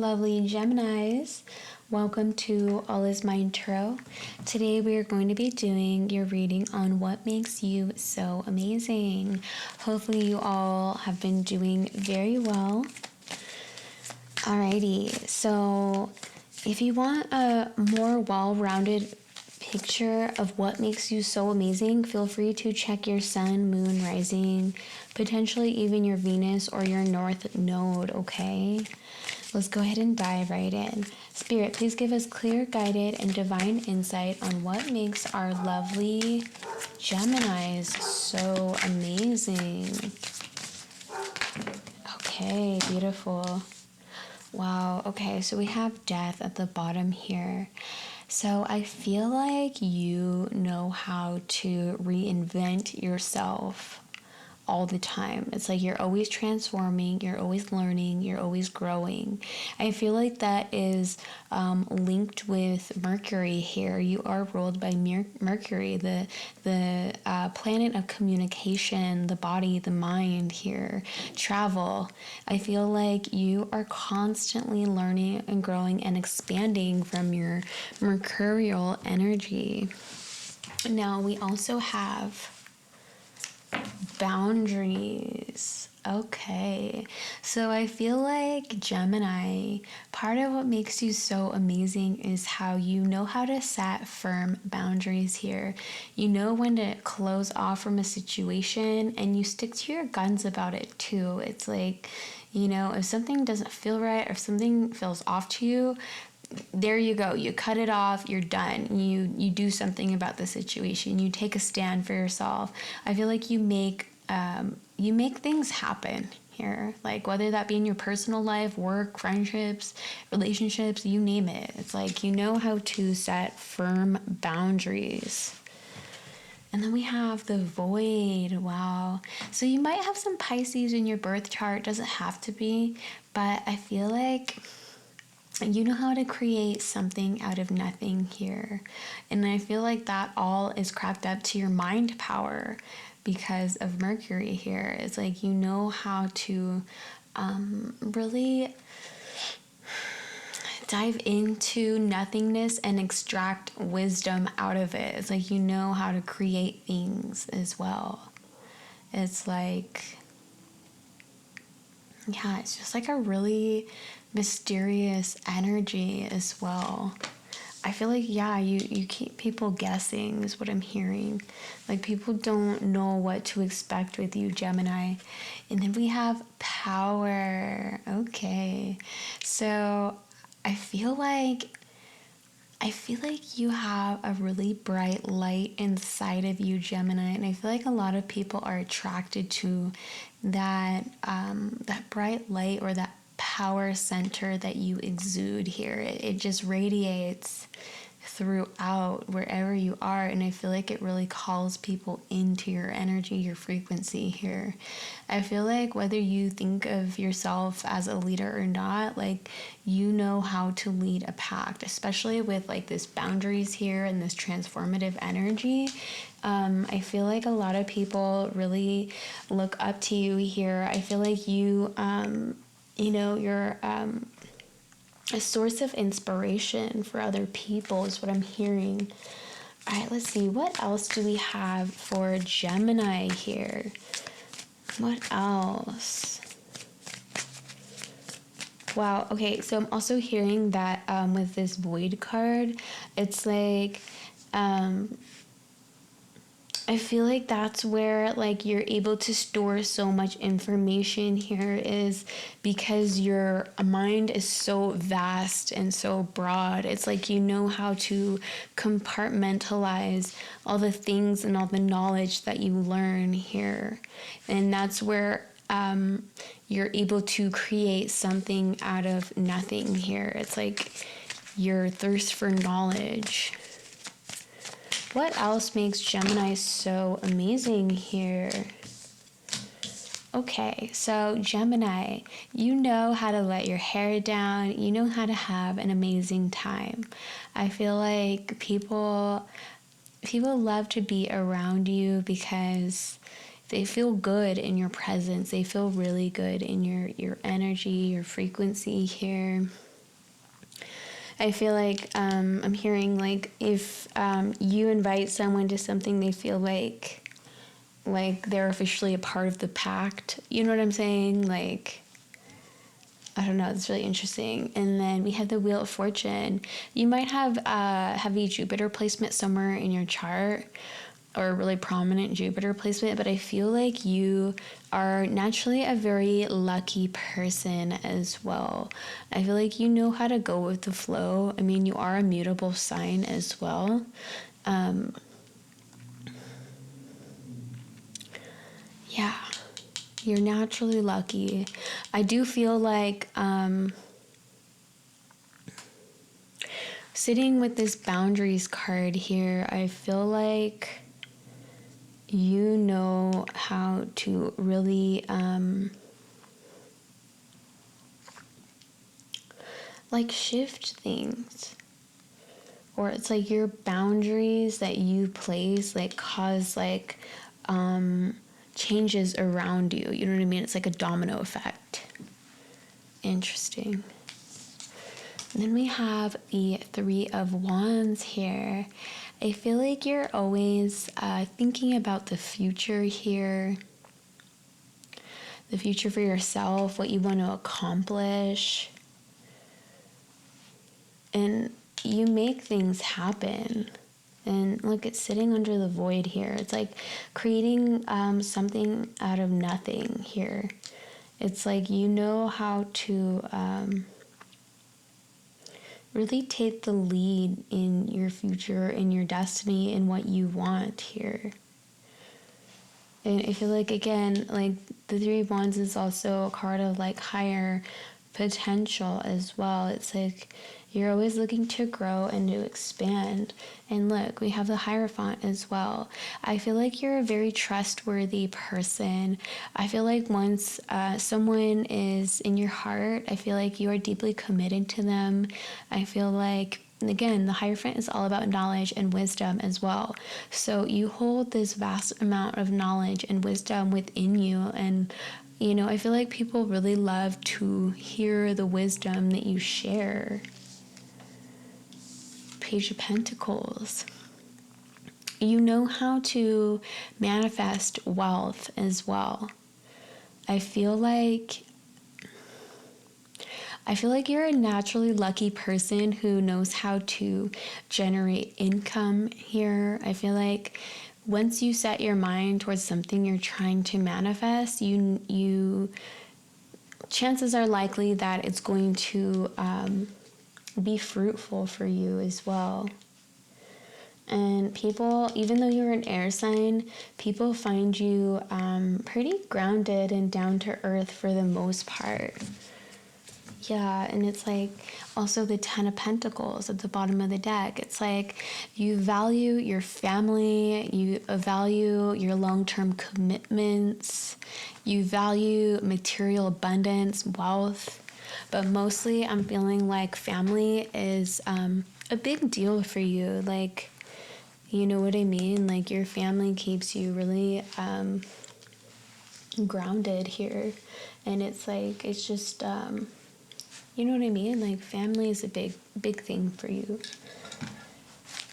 lovely Geminis. Welcome to All Is Mind Tarot. Today we are going to be doing your reading on what makes you so amazing. Hopefully you all have been doing very well. Alrighty, so if you want a more well-rounded picture of what makes you so amazing, feel free to check your sun, moon, rising, potentially even your Venus or your North Node, okay? Let's go ahead and dive right in. Spirit, please give us clear, guided, and divine insight on what makes our lovely Geminis so amazing. Okay, beautiful. Wow, okay, so we have death at the bottom here. So I feel like you know how to reinvent yourself all the time. It's like you're always transforming, you're always learning, you're always growing. I feel like that is linked with Mercury here. You are ruled by Mercury, the planet of communication, the body, the mind here, travel. I feel like you are constantly learning and growing and expanding from your mercurial energy. Now we also have boundaries. Okay, so I feel like Gemini, part of what makes you so amazing is how you know how to set firm boundaries here. You know when to close off from a situation and you stick to your guns about it too. It's like, you know, if something doesn't feel right or if something feels off to you, there you go. You cut it off. You're done. You do something about the situation. You take a stand for yourself. I feel like you make things happen here. Like whether that be in your personal life, work, friendships, relationships, you name it. It's like you know how to set firm boundaries. And then we have the void. Wow. So you might have some Pisces in your birth chart. Doesn't have to be, but I feel like you know how to create something out of nothing here. And I feel like that all is cracked up to your mind power because of Mercury here. It's like you know how to really dive into nothingness and extract wisdom out of it. It's like you know how to create things as well. It's like, yeah, it's just like a really mysterious energy as well. I feel like, yeah, you keep people guessing is what I'm hearing. Like people don't know what to expect with you, Gemini. And then we have power. Okay. So I feel like you have a really bright light inside of you, Gemini, and I feel like a lot of people are attracted to that bright light or that power center that you exude here. It just radiates throughout wherever you are, and I feel like it really calls people into your energy, your frequency here. I feel like whether you think of yourself as a leader or not, like you know how to lead a pack, especially with like this boundaries here and this transformative energy. I feel like a lot of people really look up to you here. I feel like you're a source of inspiration for other people is what I'm hearing. All right, let's see. What else do we have for Gemini here? What else? Wow, okay, so I'm also hearing that with this void card, it's like, I feel like that's where like you're able to store so much information here is because your mind is so vast and so broad. It's like you know how to compartmentalize all the things and all the knowledge that you learn here. And that's where you're able to create something out of nothing here. It's like your thirst for knowledge. What else makes Gemini so amazing here? Okay, so Gemini, you know how to let your hair down. You know how to have an amazing time. I feel like people love to be around you because they feel good in your presence. They feel really good in your energy, your frequency here. I feel like I'm hearing like if you invite someone to something, they feel like they're officially a part of the pact. You know what I'm saying? Like, I don't know, it's really interesting. And then we have the Wheel of Fortune. You might have heavy Jupiter placement somewhere in your chart, or a really prominent Jupiter placement, but I feel like you are naturally a very lucky person as well. I feel like you know how to go with the flow. I mean, you are a mutable sign as well. Yeah, you're naturally lucky. I do feel like sitting with this boundaries card here, I feel like you know how to really like shift things, or it's like your boundaries that you place like cause like changes around you. You know what I mean? It's like a domino effect. Interesting. And then we have the Three of Wands here. I feel like you're always thinking about the future here, the future for yourself, what you want to accomplish. And you make things happen. And look, it's sitting under the void here. It's like creating something out of nothing here. It's like you know how to really take the lead in your future, in your destiny, and what you want here. And I feel like, again, like the Three of Wands is also a card of like higher potential as well. It's like you're always looking to grow and to expand. And look, we have the Hierophant as well. I feel like you're a very trustworthy person. I feel like once someone is in your heart, I feel like you are deeply committed to them. I feel like, again, the Hierophant is all about knowledge and wisdom as well. So you hold this vast amount of knowledge and wisdom within you. And, you know, I feel like people really love to hear the wisdom that you share. Page of Pentacles. You know how to manifest wealth as well. I feel like you're a naturally lucky person who knows how to generate income here. I feel like once you set your mind towards something you're trying to manifest, you chances are likely that it's going to be fruitful for you as well. And people, even though you're an air sign, people find you pretty grounded and down to earth for the most part. Yeah, and it's like also the Ten of Pentacles at the bottom of the deck. It's like you value your family, you value your long-term commitments, you value material abundance, wealth, but mostly I'm feeling like family is a big deal for you. Like, you know what I mean? Like your family keeps you really grounded here, and it's like, it's just you know what I mean? Like family is a big thing for you.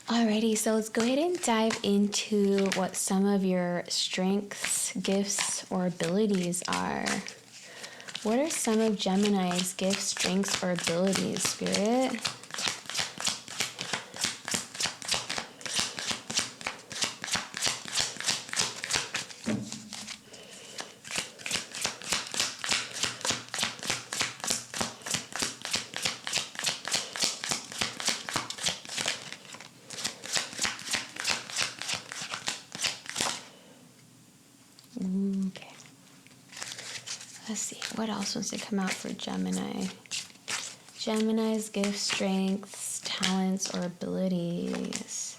Alrighty, so let's go ahead and dive into what some of your strengths, gifts, or abilities are. What are some of Gemini's gifts, strengths, or abilities, Spirit? Okay. Let's see, what else wants to come out for Gemini? Gemini's gifts, strengths, talents, or abilities.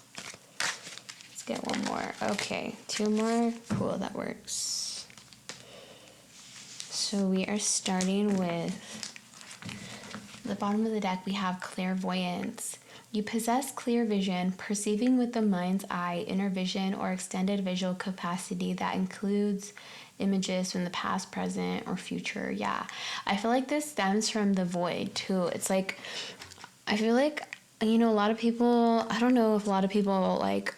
Let's get one more. Okay, two more. Cool, that works. So we are starting with the bottom of the deck. We have clairvoyance. You possess clear vision, perceiving with the mind's eye, inner vision, or extended visual capacity that includes images from the past, present, or future. Yeah, I feel like this stems from the void too. It's like I feel like, a lot of people, I don't know if a lot of people like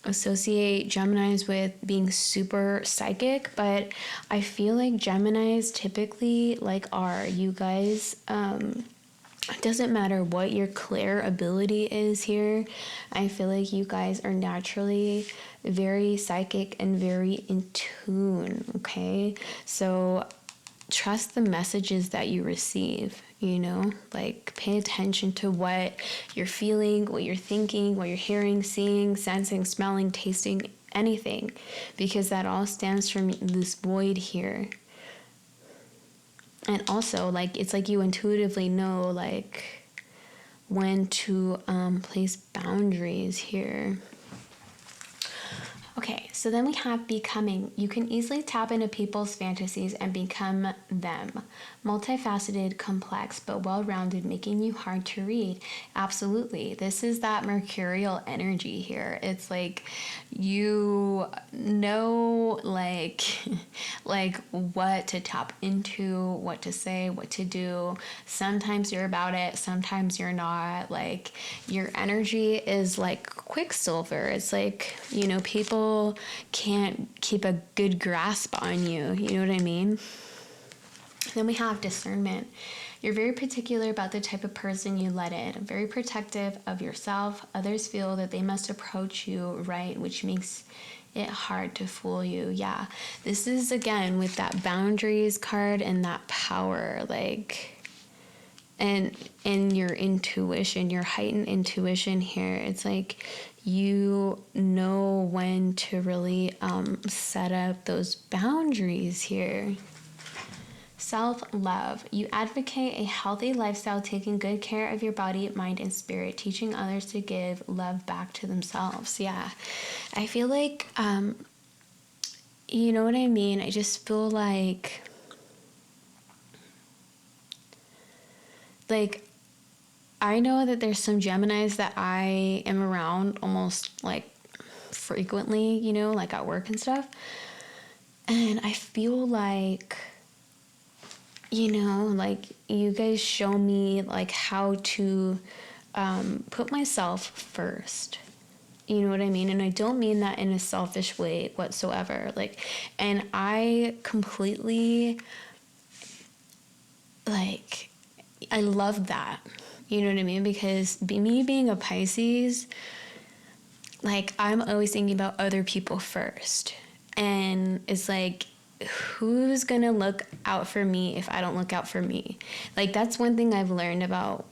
associate Geminis with being super psychic, but I feel like Geminis typically like are you guys. It doesn't matter what your clair ability is here. I feel like you guys are naturally very psychic and very in tune, okay? So trust the messages that you receive, like pay attention to what you're feeling, what you're thinking, what you're hearing, seeing, sensing, smelling, tasting, anything, because that all stands from this void here. And also, like, it's like you intuitively know, like, when to place boundaries here. Okay, so then we have becoming. You can easily tap into people's fantasies and become them. Multifaceted, complex, but well-rounded, making you hard to read. Absolutely. This is that mercurial energy here. It's like you know, like what to tap into, what to say, what to do. Sometimes you're about it, sometimes you're not. Like, your energy is like quicksilver. It's like, people can't keep a good grasp on you. You know what I mean? Then we have discernment. You're very particular about the type of person you let in, very protective of yourself. Others feel that they must approach you right, which makes it hard to fool you. Yeah, this is again with that boundaries card and that power, like, and your intuition, your heightened intuition here. It's like you know when to really set up those boundaries here. Self-love. You advocate a healthy lifestyle, taking good care of your body, mind, and spirit, teaching others to give love back to themselves. Yeah. I feel like, you know what I mean? I just feel like I know that there's some Geminis that I am around almost like frequently, like at work and stuff. And I feel like, like you guys show me like how to put myself first. You know what I mean? And I don't mean that in a selfish way whatsoever. Like, and I completely, like, I love that. You know what I mean? Because me being a Pisces, like, I'm always thinking about other people first. And it's like, who's gonna look out for me if I don't look out for me? Like, that's one thing I've learned about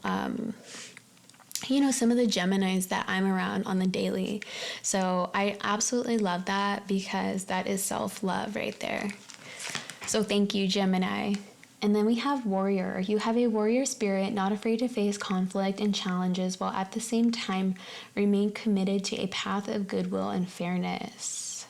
some of the Geminis that I'm around on the daily. So I absolutely love that, because that is self-love right there. So thank you, Gemini. And then we have warrior. You have a warrior spirit, not afraid to face conflict and challenges, while at the same time remain committed to a path of goodwill and fairness.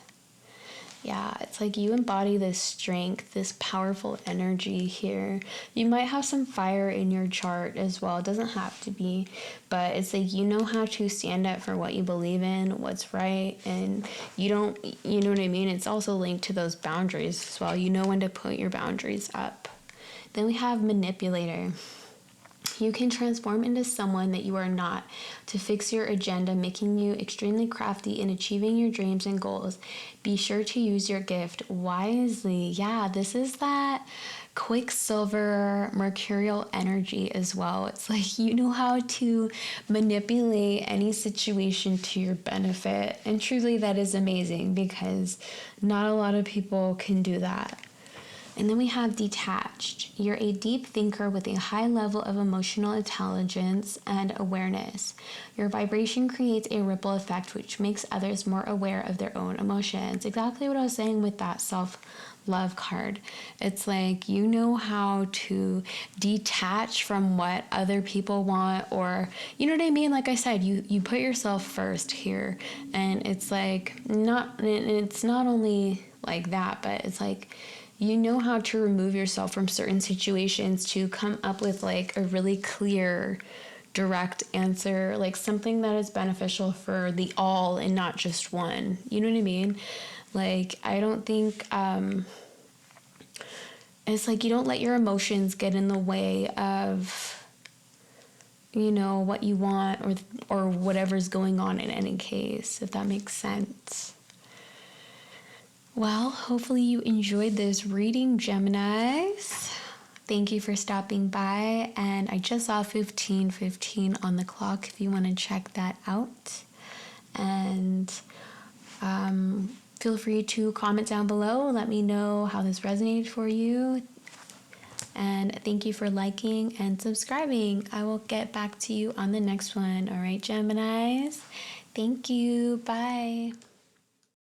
Yeah, it's like you embody this strength, this powerful energy here. You might have some fire in your chart as well. It doesn't have to be, but it's like you know how to stand up for what you believe in, what's right, and you know what I mean? It's also linked to those boundaries as well. You know when to put your boundaries up. Then we have manipulator. You can transform into someone that you are not to fix your agenda, making you extremely crafty in achieving your dreams and goals. Be sure to use your gift wisely. Yeah, this is that quicksilver mercurial energy as well. It's like you know how to manipulate any situation to your benefit. And truly that is amazing, because not a lot of people can do that. And then we have detached. You're a deep thinker with a high level of emotional intelligence and awareness. Your vibration creates a ripple effect which makes others more aware of their own emotions. Exactly what I was saying with that self-love card. It's like you know how to detach from what other people want, or you know what I mean? Like I said, you put yourself first here. And it's like it's not only like that, but it's like you know how to remove yourself from certain situations to come up with like a really clear, direct answer, like something that is beneficial for the all and not just one. You know what I mean? Like, I don't think, it's like you don't let your emotions get in the way of, what you want or whatever's going on in any case, if that makes sense. Well, hopefully you enjoyed this reading, Geminis. Thank you for stopping by, and I just saw 15:15 on the clock if you want to check that out. And feel free to comment down below. Let me know how this resonated for you. And thank you for liking and subscribing. I will get back to you on the next one. All right, Geminis? Thank you. Bye.